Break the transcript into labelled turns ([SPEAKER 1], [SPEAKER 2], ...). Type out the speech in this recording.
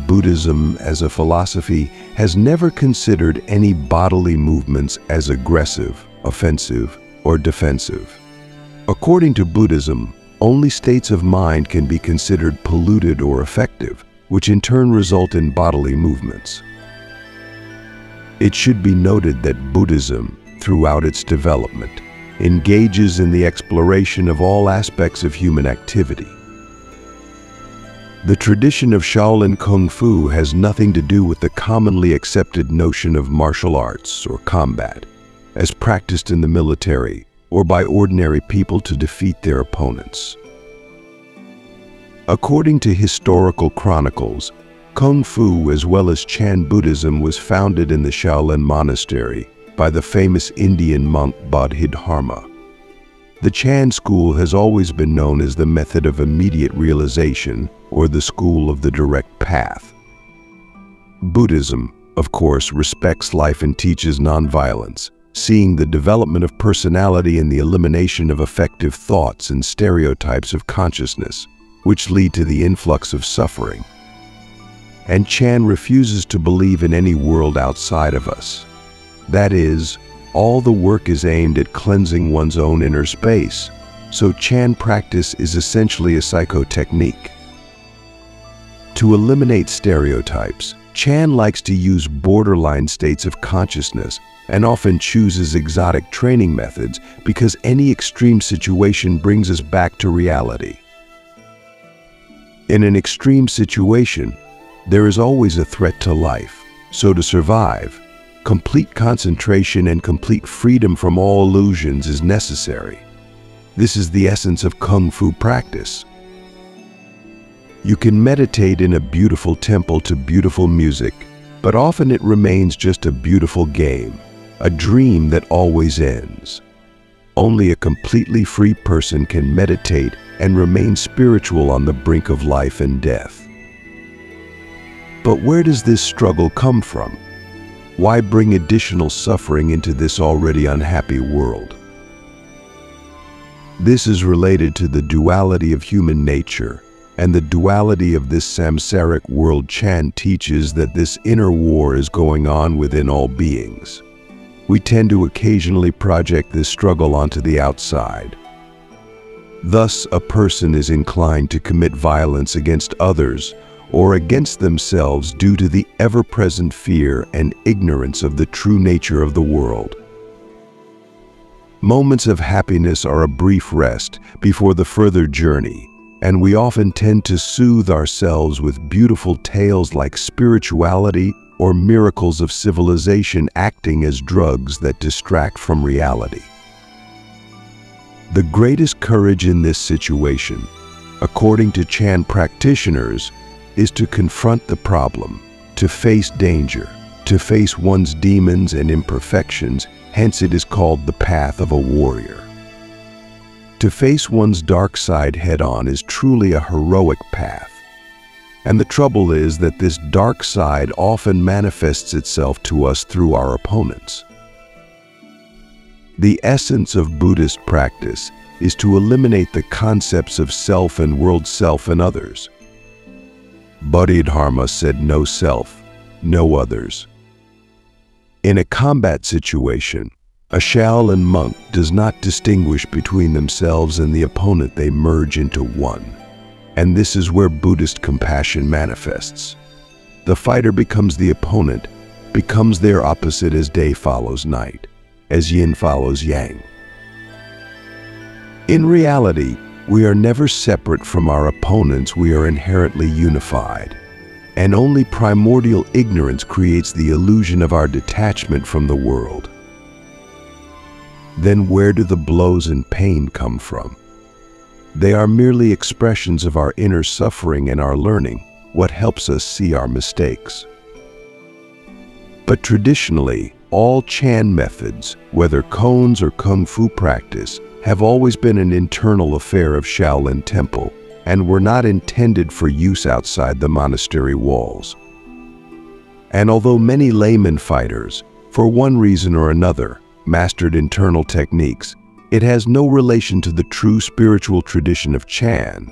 [SPEAKER 1] Buddhism as a philosophy has never considered any bodily movements as aggressive, offensive, or defensive. According to Buddhism, only states of mind can be considered polluted or effective, which in turn result in bodily movements. It should be noted that Buddhism, throughout its development, engages in the exploration of all aspects of human activity. The tradition of Shaolin Kung Fu has nothing to do with the commonly accepted notion of martial arts or combat, as practiced in the military or by ordinary people to defeat their opponents. According to historical chronicles, Kung Fu as well as Chan Buddhism was founded in the Shaolin Monastery by the famous Indian monk Bodhidharma. The Chan school has always been known as the method of immediate realization or the school of the direct path. Buddhism, of course, respects life and teaches nonviolence, seeing the development of personality and the elimination of effective thoughts and stereotypes of consciousness, which lead to the influx of suffering. And Chan refuses to believe in any world outside of us. That is, all the work is aimed at cleansing one's own inner space, so Chan practice is essentially a psychotechnique. To eliminate stereotypes, Chan likes to use borderline states of consciousness and often chooses exotic training methods because any extreme situation brings us back to reality. In an extreme situation, there is always a threat to life, so to survive, complete concentration and complete freedom from all illusions is necessary. This is the essence of Kung Fu practice. You can meditate in a beautiful temple to beautiful music, but often it remains just a beautiful game, a dream that always ends. Only a completely free person can meditate and remain spiritual on the brink of life and death. But where does this struggle come from? Why bring additional suffering into this already unhappy world? This is related to the duality of human nature and the duality of this samsaric world. Chan teaches that this inner war is going on within all beings. We tend to occasionally project this struggle onto the outside. Thus, a person is inclined to commit violence against others or against themselves due to the ever-present fear and ignorance of the true nature of the world. Moments of happiness are a brief rest before the further journey, and we often tend to soothe ourselves with beautiful tales like spirituality or miracles of civilization acting as drugs that distract from reality. The greatest courage in this situation, according to Chan practitioners, is to confront the problem, to face danger, to face one's demons and imperfections. Hence it is called the path of a warrior. To face one's dark side head-on is truly a heroic path. And the trouble is that this dark side often manifests itself to us through our opponents. The essence of Buddhist practice is to eliminate the concepts of self and world, self and others. Bodhidharma said no self, no others. In a combat situation, a Shaolin monk does not distinguish between themselves and the opponent. They merge into one. And this is where Buddhist compassion manifests. The fighter becomes the opponent, becomes their opposite as day follows night, as yin follows yang. In reality, we are never separate from our opponents. We are inherently unified. And only primordial ignorance creates the illusion of our detachment from the world. Then where do the blows and pain come from? They are merely expressions of our inner suffering and our learning, what helps us see our mistakes. But traditionally, all Chan methods, whether koans or Kung Fu practice, have always been an internal affair of Shaolin Temple and were not intended for use outside the monastery walls. And although many layman fighters, for one reason or another, mastered internal techniques, it has no relation to the true spiritual tradition of Chan.